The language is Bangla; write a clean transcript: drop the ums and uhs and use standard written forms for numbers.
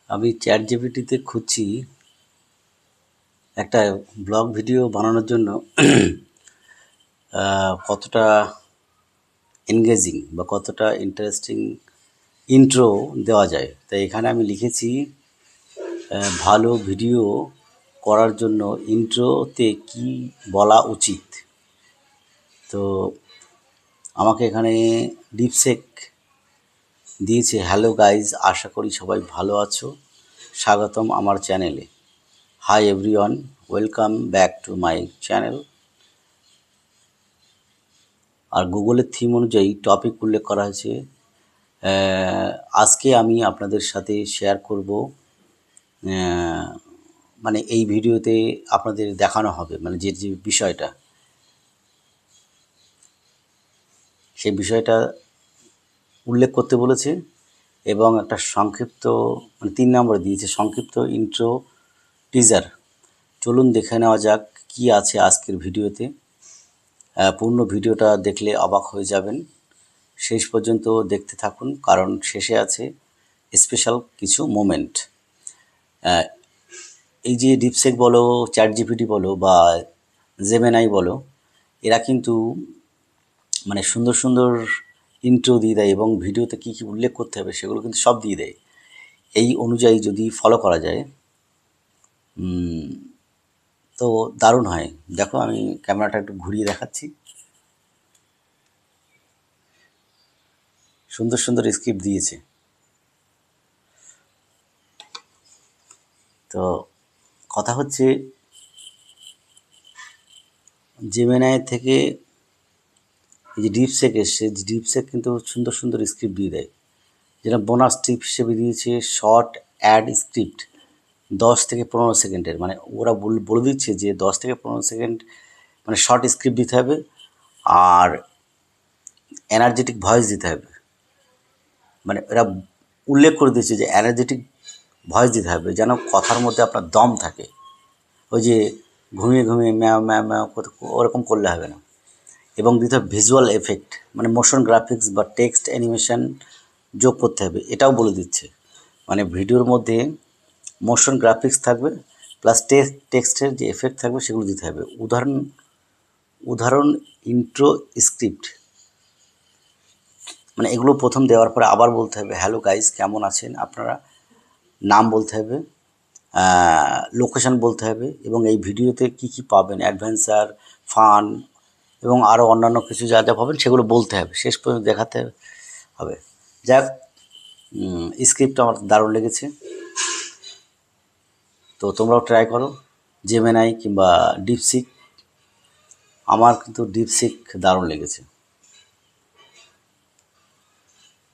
আমি চ্যাট জিপিটিতে খুঁজছি একটা ব্লগ ভিডিও বানানোর জন্য কতটা এনগেজিং বা কতটা ইন্টারেস্টিং ইন্ট্রো দেওয়া যায়। তাই এখানে আমি লিখেছি ভালো ভিডিও করার জন্য ইন্ট্রোতে কি বলা উচিত। তো আমাকে এখানে ডিপসেক দিয়েছে, হ্যালো গাইজ, আশা করি সবাই ভালো আছো, স্বাগতম আমার চ্যানেলে। Hi everyone, welcome back to my channel. আর গুগলের থিম অনুযায়ী টপিক উল্লেখ করা হয়েছে। আজকে আমি আপনাদের সাথে শেয়ার করব, মানে এই ভিডিওতে আপনাদের দেখানো হবে মানে যে যে বিষয়টা, সেই বিষয়টা উল্লেখ করতে বলেছে এবং একটা সংক্ষিপ্ত মানে 3 নম্বরে দিয়েছে সংক্ষিপ্ত ইন্ট্রো টিজার। চলুন দেখে নেওয়া যাক কি আছে আজকের ভিডিওতে। পূর্ণ ভিডিওটা দেখলে অবাক হয়ে যাবেন। শেষ পর্যন্ত দেখতে থাকুন, কারণ শেষে আছে স্পেশাল কিছু মোমেন্ট। এই যে ডিপসেক বলো, চ্যাট জিপিটি বলো বা জেমিনাই বলো, এরা কিন্তু মানে সুন্দর সুন্দর ইন্ট্রো দিয়ে দেয় এবং ভিডিওতে কী কী উল্লেখ করতে হবে সেগুলো কিন্তু সব দিয়ে দেয়। এই অনুযায়ী যদি ফলো করা যায় তো দারুণ হয়। দেখো, আমি ক্যামেরাটা একটু ঘুরিয়ে দেখাচ্ছি। সুন্দর সুন্দর স্ক্রিপ্ট দিয়েছে। তো কথা হচ্ছে, জেমিনাই থেকে এই যে ডিপসেক এসছে, ডিপসেক কিন্তু সুন্দর সুন্দর স্ক্রিপ্ট দিয়ে দেয়। যেটা বোনাস টিপ হিসেবে দিয়েছে শর্ট অ্যাড স্ক্রিপ্ট 10 থেকে 15 সেকেন্ডের। মানে ওরা বলে দিচ্ছে যে 10 থেকে 15 সেকেন্ড মানে শর্ট স্ক্রিপ্ট দিতে হবে আর এনার্জেটিক ভয়েস দিতে হবে। মানে এরা উল্লেখ করে দিচ্ছে যে এনার্জেটিক ভয়েস দিতে হবে, যেন কথার মধ্যে আপনার দম থাকে। ওই যে ঘুমিয়ে ঘুমিয়ে ম্যাও ম্যাও ম্যাও ওরকম করলে হবে না। এবং দিতে হবে ভিজুয়াল এফেক্ট, মানে মোশন গ্রাফিক্স বা টেক্সট অ্যানিমেশন যোগ করতে হবে, এটাও বলে দিচ্ছে। মানে ভিডিওর মধ্যে মোশন গ্রাফিক্স থাকবে প্লাস টেক্সটের যে এফেক্ট থাকবে সেগুলো দিতে হবে। উদাহরণ ইন্ট্রো স্ক্রিপ্ট, মানে এগুলো প্রথম দেওয়ার পরে আবার বলতে হবে হ্যালো গাইজ, কেমন আছেন আপনারা, নাম বলতে হবে, লোকেশন বলতে হবে এবং এই ভিডিওতে কি কি পাবেন, অ্যাডভেঞ্চার, ফান এবং আরও অন্যান্য কিছু যা যা পাবেন সেগুলো বলতে হবে, শেষ পর্যন্ত দেখাতে হবে। যাক, স্ক্রিপ্টটা আমার দারুণ লেগেছে। তো তোমরাও ট্রাই করো জেমিনাই কিংবা ডিপসিক। আমার কিন্তু ডিপসিক দারুণ লেগেছে।